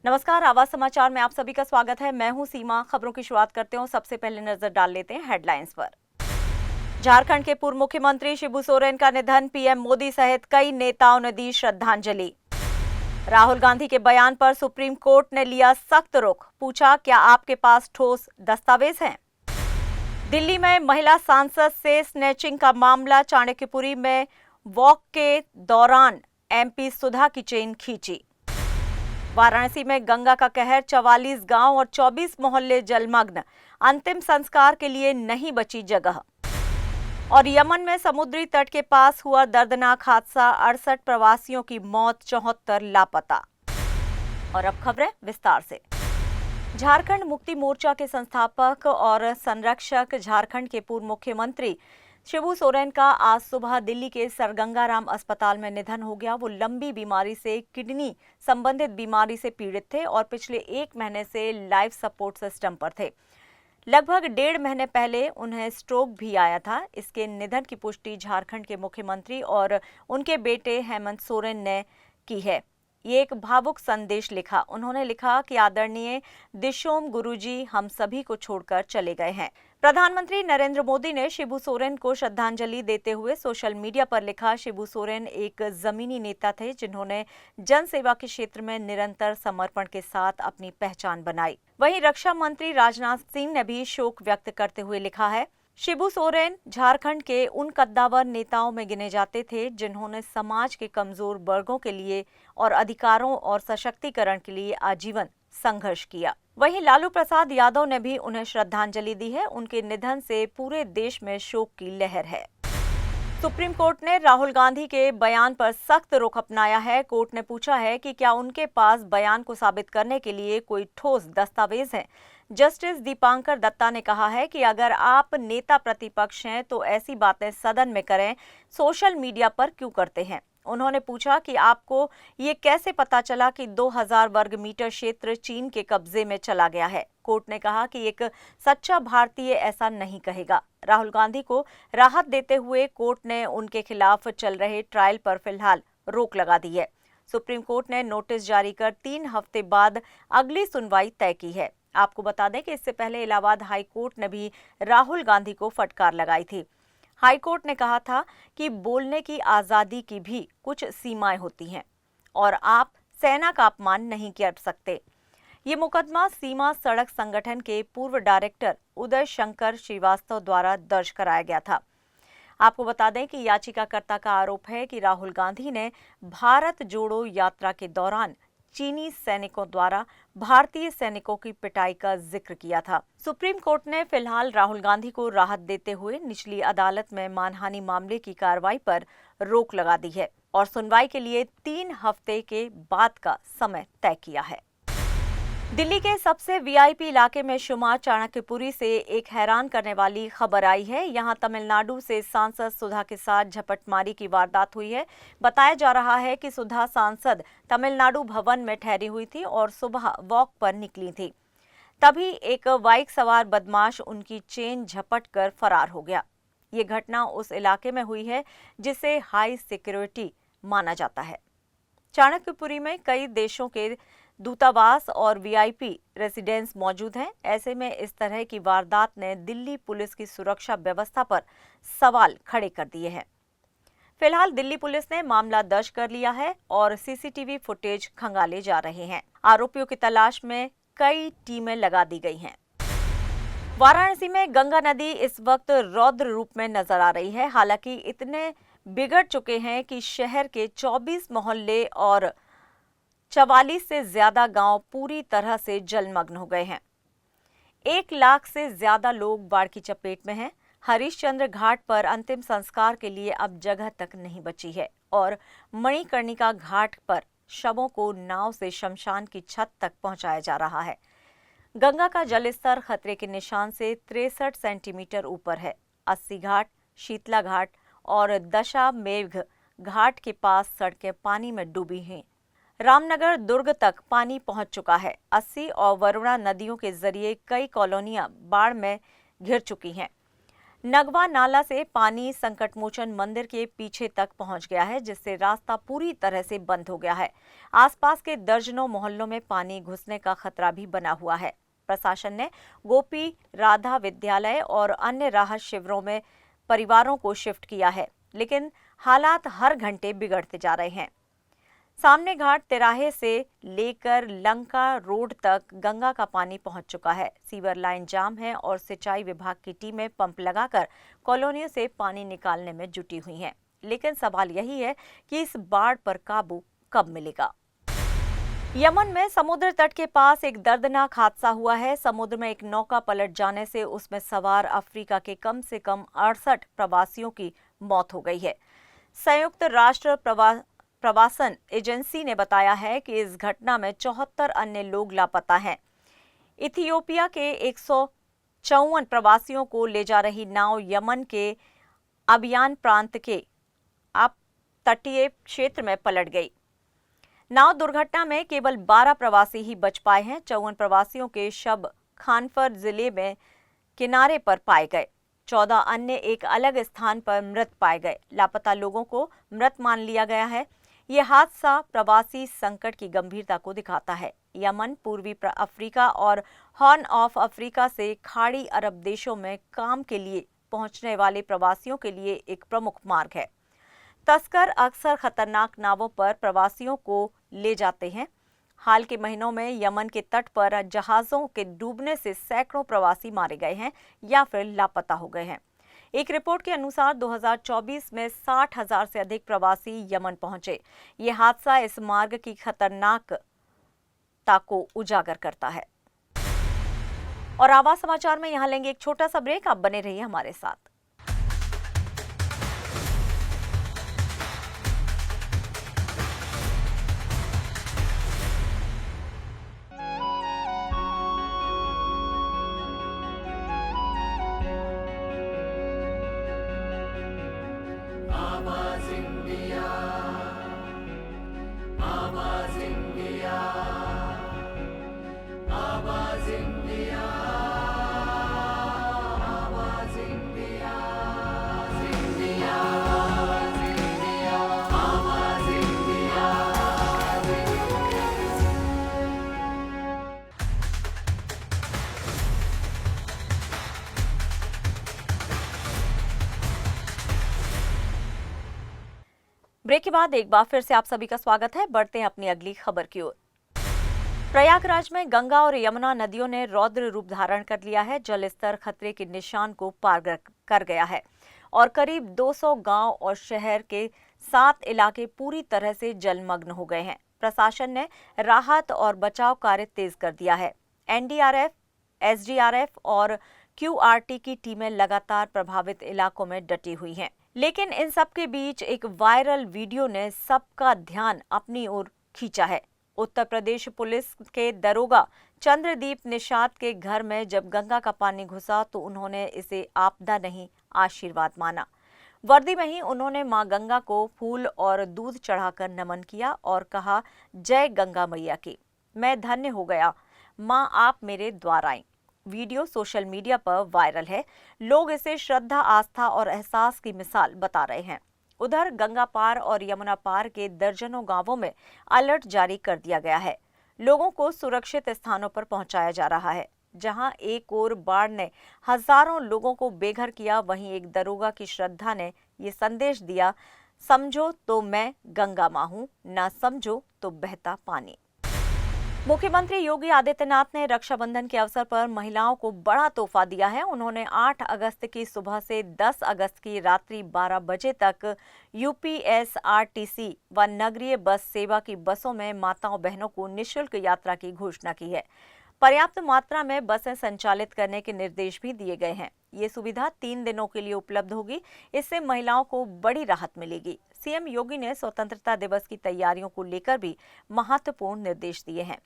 नमस्कार, आवाज समाचार में आप सभी का स्वागत है। मैं हूं सीमा। खबरों की शुरुआत करते हैं। सबसे पहले नजर डाल लेते हैं हेडलाइंस पर। झारखंड के पूर्व मुख्यमंत्री शिबू सोरेन का निधन, पीएम मोदी सहित कई नेताओं ने दी श्रद्धांजलि। राहुल गांधी के बयान पर सुप्रीम कोर्ट ने लिया सख्त रुख, पूछा क्या आपके पास ठोस दस्तावेज हैं। दिल्ली में महिला सांसद से स्नैचिंग का मामला, चाणक्यपुरी में वॉक के दौरान एमपी सुधा की चेन खींची। वाराणसी में गंगा का कहर, 44 गांव और 24 मोहल्ले जलमग्न, अंतिम संस्कार के लिए नहीं बची जगह। और यमन में समुद्री तट के पास हुआ दर्दनाक हादसा, 68 प्रवासियों की मौत, 74 लापता। और अब खबरें विस्तार से। झारखंड मुक्ति मोर्चा के संस्थापक और संरक्षक, झारखंड के पूर्व मुख्यमंत्री शिबू सोरेन का आज सुबह दिल्ली के सर गंगाराम अस्पताल में निधन हो गया। वो लंबी बीमारी से, किडनी संबंधित बीमारी से पीड़ित थे और पिछले 1 महीने से लाइफ सपोर्ट सिस्टम पर थे। लगभग 1.5 महीने पहले उन्हें स्ट्रोक भी आया था। इसके निधन की पुष्टि झारखंड के मुख्यमंत्री और उनके बेटे हेमंत सोरेन ने की है। ये एक भावुक संदेश लिखा। उन्होंने लिखा कि आदरणीय दिशोम गुरुजी हम सभी को छोड़कर चले गए हैं। प्रधानमंत्री नरेंद्र मोदी ने शिबू सोरेन को श्रद्धांजलि देते हुए सोशल मीडिया पर लिखा, शिबू सोरेन एक जमीनी नेता थे जिन्होंने जन सेवा के क्षेत्र में निरंतर समर्पण के साथ अपनी पहचान बनाई। वहीं रक्षा मंत्री राजनाथ सिंह ने भी शोक व्यक्त करते हुए लिखा है, शिबू सोरेन झारखंड के उन कद्दावर नेताओं में गिने जाते थे जिन्होंने समाज के कमजोर वर्गों के लिए और अधिकारों और सशक्तिकरण के लिए आजीवन संघर्ष किया। वहीं लालू प्रसाद यादव ने भी उन्हें श्रद्धांजलि दी है। उनके निधन से पूरे देश में शोक की लहर है। सुप्रीम कोर्ट ने राहुल गांधी के बयान पर सख्त रुख अपनाया है। कोर्ट ने पूछा है कि क्या उनके पास बयान को साबित करने के लिए कोई ठोस दस्तावेज है। जस्टिस दीपांकर दत्ता ने कहा है कि अगर आप नेता प्रतिपक्ष हैं तो ऐसी बातें सदन में करें, सोशल मीडिया पर क्यों करते हैं। उन्होंने पूछा कि आपको ये कैसे पता चला कि 2000 वर्ग मीटर क्षेत्र चीन के कब्जे में चला गया है। कोर्ट ने कहा कि एक सच्चा भारतीय ऐसा नहीं कहेगा। राहुल गांधी को राहत देते हुए कोर्ट ने उनके खिलाफ चल रहे ट्रायल पर फिलहाल रोक लगा दी है। सुप्रीम कोर्ट ने नोटिस जारी कर 3 हफ्ते बाद अगली सुनवाई तय की है। आपको बता दें कि इससे पहले इलाहाबाद हाई कोर्ट ने भी राहुल गांधी को फटकार लगाई थी। हाई कोर्ट ने कहा था कि बोलने की आजादी की भी कुछ सीमाएं होती हैं और आप सेना का अपमान नहीं कर सकते। ये मुकदमा सीमा सड़क संगठन के पूर्व डायरेक्टर उदय शंकर श्रीवास्तव द्वारा दर्ज कराया गया था। आपको बता दें कि याचिकाकर्ता का आरोप है कि राहुल गांधी ने भारत जोड़ो यात्रा के दौरान चीनी सैनिकों द्वारा भारतीय सैनिकों की पिटाई का जिक्र किया था। सुप्रीम कोर्ट ने फिलहाल राहुल गांधी को राहत देते हुए निचली अदालत में मानहानि मामले की कार्रवाई पर रोक लगा दी है और सुनवाई के लिए 3 हफ्ते के बाद का समय तय किया है। दिल्ली के सबसे वीआईपी इलाके में शुमार चाणक्यपुरी से एक हैरान करने वाली खबर आई है। यहां तमिलनाडु से सांसद सुधा के साथ झपटमारी की वारदात हुई है। बताया जा रहा है कि सुधा सांसद तमिलनाडु भवन में ठहरी हुई थी और सुबह वॉक पर निकली थी। तभी एक बाइक सवार बदमाश उनकी चेन झपट कर फरार हो गया। ये घटना उस इलाके में हुई है जिसे हाई सिक्योरिटी माना जाता है। चाणक्यपुरी में कई देशों के दूतावास और वीआईपी रेसिडेंस मौजूद हैं। ऐसे में इस तरह की वारदात ने दिल्ली पुलिस की सुरक्षा व्यवस्था पर सवाल खड़े कर दिए हैं। फिलहाल दिल्ली पुलिस ने मामला दर्ज कर लिया है और सीसीटीवी फुटेज खंगाले जा रहे हैं। आरोपियों की तलाश में कई टीमें लगा दी गई हैं। वाराणसी में गंगा नदी इस वक्त रौद्र रूप में नजर आ रही है। हालांकि इतने बिगड़ चुके हैं कि शहर के 24 मोहल्ले और 44 से ज्यादा गांव पूरी तरह से जलमग्न हो गए हैं। 1 लाख से ज्यादा लोग बाढ़ की चपेट में हैं। हरिश्चंद्र घाट पर अंतिम संस्कार के लिए अब जगह तक नहीं बची है और मणिकर्णिका घाट पर शवों को नाव से शमशान की छत तक पहुंचाया जा रहा है। गंगा का जलस्तर खतरे के निशान से 63 सेंटीमीटर ऊपर है। 80 घाट, शीतला घाट और दशामेघ घाट के पास सड़कें पानी में डूबी हैं। रामनगर दुर्ग तक पानी पहुंच चुका है। 80 और वरुणा नदियों के जरिए कई कॉलोनियां बाढ़ में घिर चुकी हैं। नगवा नाला से पानी संकटमोचन मंदिर के पीछे तक पहुंच गया है, जिससे रास्ता पूरी तरह से बंद हो गया है। आसपास के दर्जनों मोहल्लों में पानी घुसने का खतरा भी बना हुआ है। प्रशासन ने गोपी राधा विद्यालय और अन्य राहत शिविरों में परिवारों को शिफ्ट किया है, लेकिन हालात हर घंटे बिगड़ते जा रहे हैं। सामने घाट तिराहे से लेकर लंका रोड तक गंगा का पानी पहुंच चुका है। सीवर लाइन जाम है और सिंचाई विभाग की टीमें पंप लगाकर कॉलोनियों से पानी निकालने में जुटी हुई हैं। लेकिन सवाल यही है कि इस बाढ़ पर काबू कब मिलेगा। यमन में समुद्र तट के पास एक दर्दनाक हादसा हुआ है। समुद्र में एक नौका पलट जाने से उसमें सवार अफ्रीका के कम से कम 68 प्रवासियों की मौत हो गई है। संयुक्त राष्ट्र प्रवासन एजेंसी ने बताया है कि इस घटना में 74 अन्य लोग लापता हैं। इथियोपिया के 154 प्रवासियों को ले जा रही नाव यमन के अबियान प्रांत के तटीय क्षेत्र में पलट गई। नाव दुर्घटना में केवल 12 प्रवासी ही बच पाए हैं। 54 प्रवासियों के शव खानफर जिले में किनारे पर पाए गए। 14 अन्य एक अलग स्थान पर मृत पाए गए। लापता लोगों को मृत मान लिया गया है। यह हादसा प्रवासी संकट की गंभीरता को दिखाता है। यमन पूर्वी अफ्रीका और हॉर्न ऑफ अफ्रीका से खाड़ी अरब देशों में काम के लिए पहुंचने वाले प्रवासियों के लिए एक प्रमुख मार्ग है। तस्कर अक्सर खतरनाक नावों पर प्रवासियों को ले जाते हैं। हाल के महीनों में यमन के तट पर जहाजों के डूबने से सैकड़ों प्रवासी मारे गए हैं या फिर लापता हो गए हैं। एक रिपोर्ट के अनुसार 2024 में 60,000 से अधिक प्रवासी यमन पहुंचे। ये हादसा इस मार्ग की खतरनाकता को उजागर करता है। और आवाज समाचार में यहां लेंगे एक छोटा सा ब्रेक। आप बने रहिए हमारे साथ। ब्रेक के बाद एक बार फिर से आप सभी का स्वागत है। बढ़ते हैं अपनी अगली खबर की ओर। प्रयागराज में गंगा और यमुना नदियों ने रौद्र रूप धारण कर लिया है। जल स्तर खतरे के निशान को पार कर गया है और करीब 200 गांव और शहर के 7 इलाके पूरी तरह से जलमग्न हो गए हैं। प्रशासन ने राहत और बचाव कार्य तेज कर दिया है। एनडीआरएफ, एसडीआरएफ और क्यूआरटी की टीमें लगातार प्रभावित इलाकों में डटी हुई हैं। लेकिन इन सब के बीच एक वायरल वीडियो ने सबका ध्यान अपनी ओर खींचा है। उत्तर प्रदेश पुलिस के दरोगा चंद्रदीप निषाद के घर में जब गंगा का पानी घुसा तो उन्होंने इसे आपदा नहीं आशीर्वाद माना। वर्दी में ही उन्होंने मां गंगा को फूल और दूध चढ़ाकर नमन किया और कहा, जय गंगा मैया की, मैं धन्य हो गया, मां आप मेरे द्वार आई। वीडियो सोशल मीडिया पर वायरल है। लोग इसे श्रद्धा, आस्था और एहसास की मिसाल बता रहे हैं। उधर गंगा पार और यमुना पार के दर्जनों गांवों में अलर्ट जारी कर दिया गया है। लोगों को सुरक्षित स्थानों पर पहुंचाया जा रहा है। जहां एक ओर बाढ़ ने हजारों लोगों को बेघर किया, वहीं एक दरोगा की श्रद्धा ने ये संदेश दिया, समझो तो मैं गंगा मां हूं, ना समझो तो बहता पानी। मुख्यमंत्री योगी आदित्यनाथ ने रक्षाबंधन के अवसर पर महिलाओं को बड़ा तोहफा दिया है। उन्होंने 8 अगस्त की सुबह से 10 अगस्त की रात्रि 12 बजे तक यूपीएसआरटीसी व नगरीय बस सेवा की बसों में माताओं बहनों को निःशुल्क यात्रा की घोषणा की है। पर्याप्त मात्रा में बसें संचालित करने के निर्देश भी दिए गए हैं। ये सुविधा 3 दिनों के लिए उपलब्ध होगी। इससे महिलाओं को बड़ी राहत मिलेगी। सीएम योगी ने स्वतंत्रता दिवस की तैयारियों को लेकर भी महत्वपूर्ण निर्देश दिए हैं।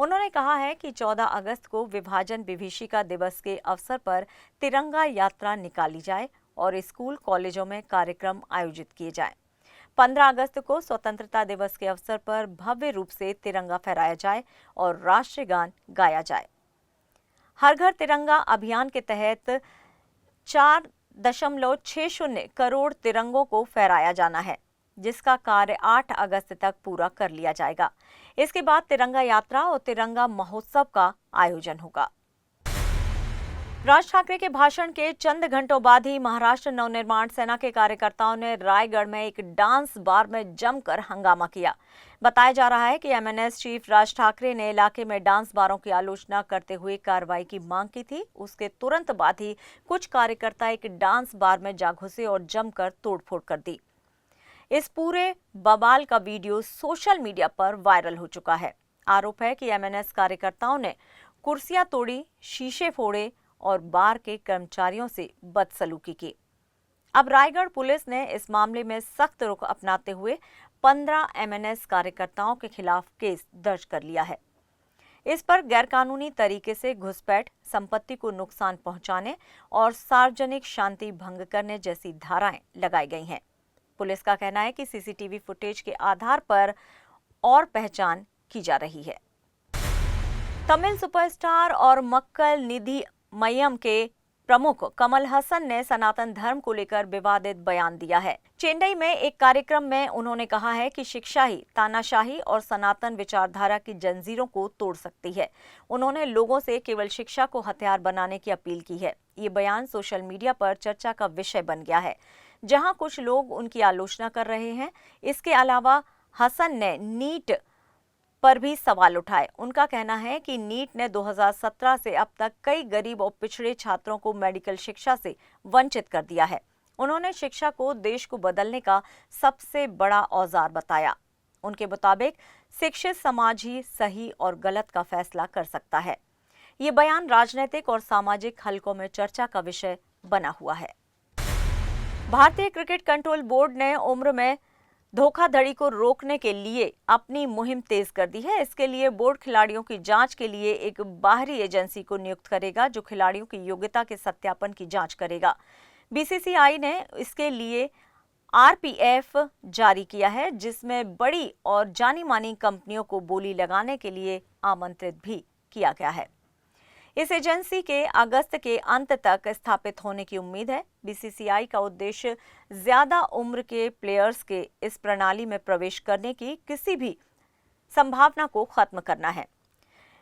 उन्होंने कहा है कि 14 अगस्त को विभाजन विभीषिका दिवस के अवसर पर तिरंगा यात्रा निकाली जाए और स्कूल कॉलेजों में कार्यक्रम आयोजित किए जाएं। 15 अगस्त को स्वतंत्रता दिवस के अवसर पर भव्य रूप से तिरंगा फहराया जाए और राष्ट्रीय गान गाया जाए। हर घर तिरंगा अभियान के तहत 4 1.60 करोड़ तिरंगों को फहराया जाना है, जिसका कार्य 8 अगस्त तक पूरा कर लिया जाएगा। इसके बाद तिरंगा यात्रा और तिरंगा महोत्सव का आयोजन होगा। राज ठाकरे के भाषण के चंद घंटों बाद ही महाराष्ट्र नवनिर्माण सेना के कार्यकर्ताओं ने रायगढ़ में एक डांस बार में जमकर हंगामा किया। बताया जा रहा है कि एमएनएस चीफ राज ठाकरे ने इलाके में डांस बारों की आलोचना करते हुए कार्रवाई की मांग की थी। उसके तुरंत बाद ही कुछ कार्यकर्ता एक डांस बार में जा घुसे और जमकर तोड़फोड़ कर दी। इस पूरे बवाल का वीडियो सोशल मीडिया पर वायरल हो चुका है। आरोप है कि एमएनएस कार्यकर्ताओं ने कुर्सियां तोड़ी, शीशे फोड़े और बार के कर्मचारियों से बदसलूकी की। अब रायगढ़ पुलिस ने इस मामले में सख्त रुख अपनाते हुए 15 एमएनएस कार्यकर्ताओं के खिलाफ केस दर्ज कर लिया है। इस पर गैरकानूनी तरीके से घुसपैठ, संपत्ति को नुकसान पहुंचाने और सार्वजनिक शांति भंग करने जैसी धाराएं लगाई गई हैं। पुलिस का कहना है कि सीसीटीवी फुटेज के आधार पर और पहचान की जा रही है। तमिल सुपरस्टार और मक्कल निधि मय्यम के प्रमुख कमल हसन ने सनातन धर्म को लेकर विवादित बयान दिया है। चेन्नई में एक कार्यक्रम में उन्होंने कहा है कि शिक्षा ही तानाशाही और सनातन विचारधारा की जंजीरों को तोड़ सकती है। उन्होंने लोगों से केवल शिक्षा को हथियार बनाने की अपील की है। ये बयान सोशल मीडिया पर चर्चा का विषय बन गया है, जहां कुछ लोग उनकी आलोचना कर रहे हैं। इसके अलावा हसन ने नीट पर भी सवाल उठाए। उनका कहना है कि नीट ने 2017 से अब तक कई गरीब और पिछड़े छात्रों को मेडिकल शिक्षा से वंचित कर दिया है। उन्होंने शिक्षा को देश को बदलने का सबसे बड़ा औजार बताया। उनके मुताबिक शिक्षित समाज ही सही और गलत का फैसला कर सकता है। ये बयान राजनीतिक और सामाजिक हलकों में चर्चा का विषय बना हुआ है। भारतीय क्रिकेट कंट्रोल बोर्ड ने उम्र में धोखाधड़ी को रोकने के लिए अपनी मुहिम तेज कर दी है। इसके लिए बोर्ड खिलाड़ियों की जांच के लिए एक बाहरी एजेंसी को नियुक्त करेगा, जो खिलाड़ियों की योग्यता के सत्यापन की जांच करेगा। बीसीसीआई ने इसके लिए आरपीएफ जारी किया है, जिसमें बड़ी और जानी मानी कंपनियों को बोली लगाने के लिए आमंत्रित भी किया गया है। इस एजेंसी के अगस्त के अंत तक स्थापित होने की उम्मीद है। बीसीसीआई का उद्देश्य ज्यादा उम्र के प्लेयर्स के इस प्रणाली में प्रवेश करने की किसी भी संभावना को खत्म करना है।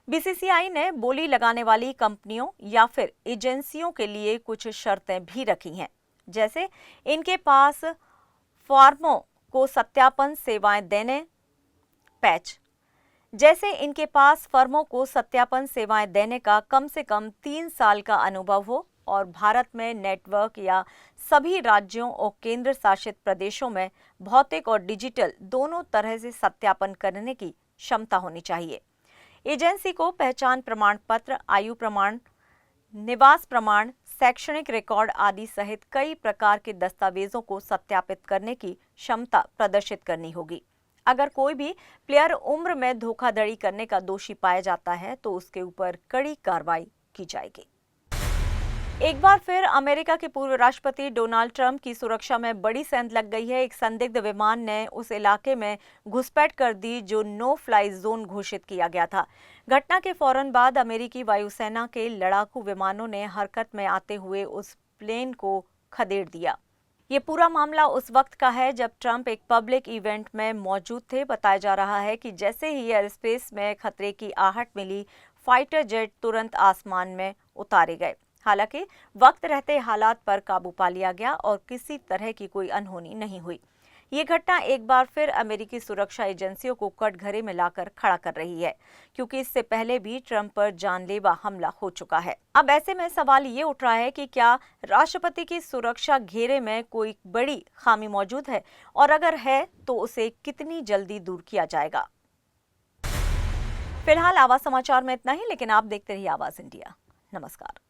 बीसीसीआई ने बोली लगाने वाली कंपनियों या फिर एजेंसियों के लिए कुछ शर्तें भी रखी हैं, जैसे इनके पास फॉर्मों को सत्यापन सेवाएं देने का कम से कम 3 साल का अनुभव हो और भारत में नेटवर्क या सभी राज्यों और केंद्र शासित प्रदेशों में भौतिक और डिजिटल दोनों तरह से सत्यापन करने की क्षमता होनी चाहिए। एजेंसी को पहचान प्रमाण पत्र, आयु प्रमाण, निवास प्रमाण, शैक्षणिक रिकॉर्ड आदि सहित कई प्रकार के दस्तावेजों को सत्यापित करने की क्षमता प्रदर्शित करनी होगी। अगर कोई भी प्लेयर उम्र में धोखाधड़ी करने का दोषी पाया जाता है तो उसके ऊपर कड़ी कार्रवाई की जाएगी। एक बार फिर अमेरिका के पूर्व राष्ट्रपति डोनाल्ड ट्रंप की सुरक्षा में बड़ी सेंध लग गई है। एक संदिग्ध विमान ने उस इलाके में घुसपैठ कर दी जो नो फ्लाई जोन घोषित किया गया था। घटना के फौरन बाद अमेरिकी वायुसेना के लड़ाकू विमानों ने हरकत में आते हुए उस प्लेन को खदेड़ दिया। ये पूरा मामला उस वक्त का है जब ट्रंप एक पब्लिक इवेंट में मौजूद थे। बताया जा रहा है कि जैसे ही एयर स्पेस में खतरे की आहट मिली, फाइटर जेट तुरंत आसमान में उतारे गए। हालांकि वक्त रहते हालात पर काबू पा लिया गया और किसी तरह की कोई अनहोनी नहीं हुई। ये घटना एक बार फिर अमेरिकी सुरक्षा एजेंसियों को कटघरे में लाकर खड़ा कर रही है, क्योंकि इससे पहले भी ट्रंप पर जानलेवा हमला हो चुका है। अब ऐसे में सवाल ये उठ रहा है कि क्या राष्ट्रपति की सुरक्षा घेरे में कोई बड़ी खामी मौजूद है, और अगर है तो उसे कितनी जल्दी दूर किया जाएगा। फिलहाल आवाज समाचार में इतना ही, लेकिन आप देखते रहिए आवाज इंडिया। नमस्कार।